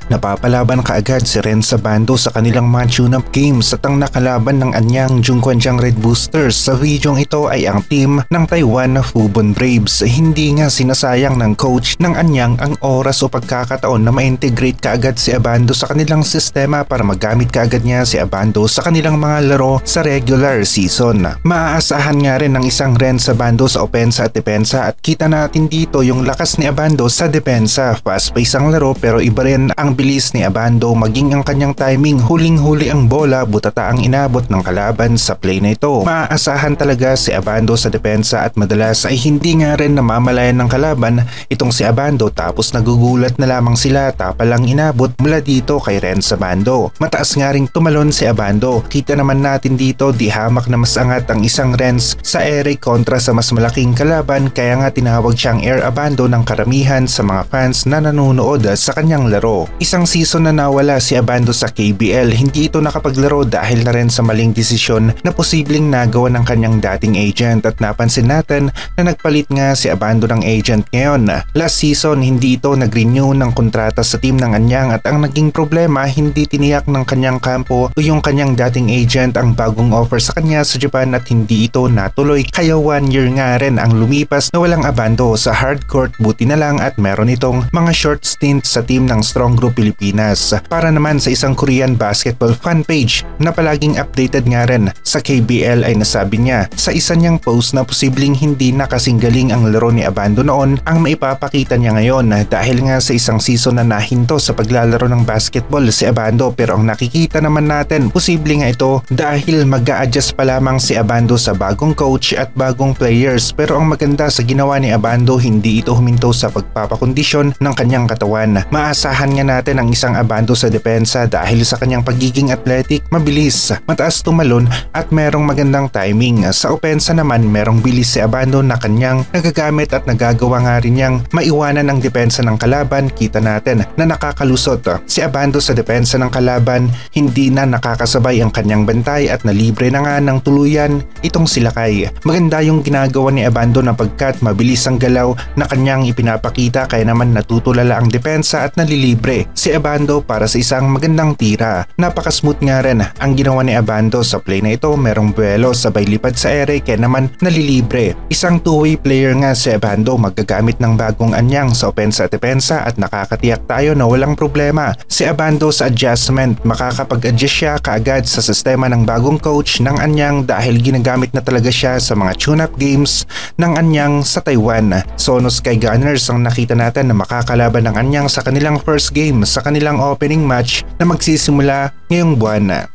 Napapalaban kaagad si Renz Abando sa kanilang mga tune-up games at ang nakalaban ng anyang Zhongguancang Red Boosters sa videong ito ay ang team ng Taiwan Fubon Braves. Hindi nga sinasayang ng coach ng anyang ang oras o pagkakataon na ma-integrate kaagad si Abando sa kanilang sistema para magamit kaagad niya si Abando sa kanilang mga laro sa regular season. Maaasahan nga rin ng isang Renz Abando sa opensa at depensa at kita natin dito yung lakas ni Abando sa depensa. Fast-pace ang laro pero iba rin ang bilis ni Abando maging ang kanyang timing, huling-huli ang bola, butata ang inabot ng kalaban sa play na ito. Maaasahan talaga si Abando sa depensa at madalas ay hindi nga rin namamalayan ng kalaban itong si Abando tapos nagugulat na lamang sila tapalang inabot mula dito kay Renz Abando. Mataas nga ring tumalon si Abando. Kita naman natin dito di hamak na mas angat ang isang Renz sa ere kontra sa mas malaking kalaban kaya nga tinawag siyang Air Abando ng karamihan sa mga fans na nanonood sa kanyang laro. Isang season na nawala si Abando sa KBL, hindi ito nakapaglaro dahil na rin sa maling desisyon na posibleng nagawa ng kanyang dating agent at napansin natin na nagpalit nga si Abando ng agent ngayon. Last season hindi ito nag-renew ng kontrata sa team ng anyang at ang naging problema hindi tiniyak ng kanyang kampo o yung kanyang dating agent ang bagong offer sa kanya sa Japan at hindi ito natuloy kaya 1 year nga rin ang lumipas na walang Abando sa hardcourt. Buti na lang at meron itong mga short stint sa team ng Strong Group Pilipinas. Para naman sa isang Korean basketball fan page na palaging updated nga rin sa KBL ay nasabi niya sa isa niyang post na posibleng hindi na kasing galing ang laro ni Abando noon ang maipapakita niya ngayon dahil nga sa isang season na nahinto sa paglalaro ng basketball si Abando pero ang nakikita naman natin posible nga ito dahil mag-a-adjust pa lamang si Abando sa bagong coach at bagong players pero ang maganda sa ginawa ni Abando hindi ito huminto sa pagpapakondisyon ng kanyang katawan. Maasahan nga natin ang isang Abando sa depensa dahil sa kanyang pagiging athletic, mabilis, mataas tumalon at merong magandang timing. Sa opensa naman merong bilis si Abando na kanyang nagagamit at nagagawa nga rin niyang maiwanan ang depensa ng kalaban. Kita natin na nakakalusot si Abando sa depensa ng kalaban, hindi na nakakasabay ang kanyang bantay at nalibre na nga ng tuluyan itong si Lakay. Maganda yung ginagawa ni Abando na pagkat mabilis ang galaw na kanyang ipinapakita kaya naman natutulala ang depensa at nalilibre si Abando para sa isang magandang tira. Napaka-smooth nga rin ang ginawa ni Abando sa play na ito, merong buwelo sabay lipad sa ere kaya naman nalilibre. Isang two-way player nga si Abando, magagamit ng bagong anyang sa opensa at depensa at nakakatiyak tayo na walang problema si Abando sa adjustment. Makakapag-adjust siya kaagad sa sistema ng bagong coach ng anyang dahil ginagamit na talaga siya sa mga tune-up games ng anyang sa Taiwan. Sono Sky Gunners ang nakita natin na makakalaban ng anyang sa kanilang first game sa kanilang opening match na magsisimula ngayong buwan.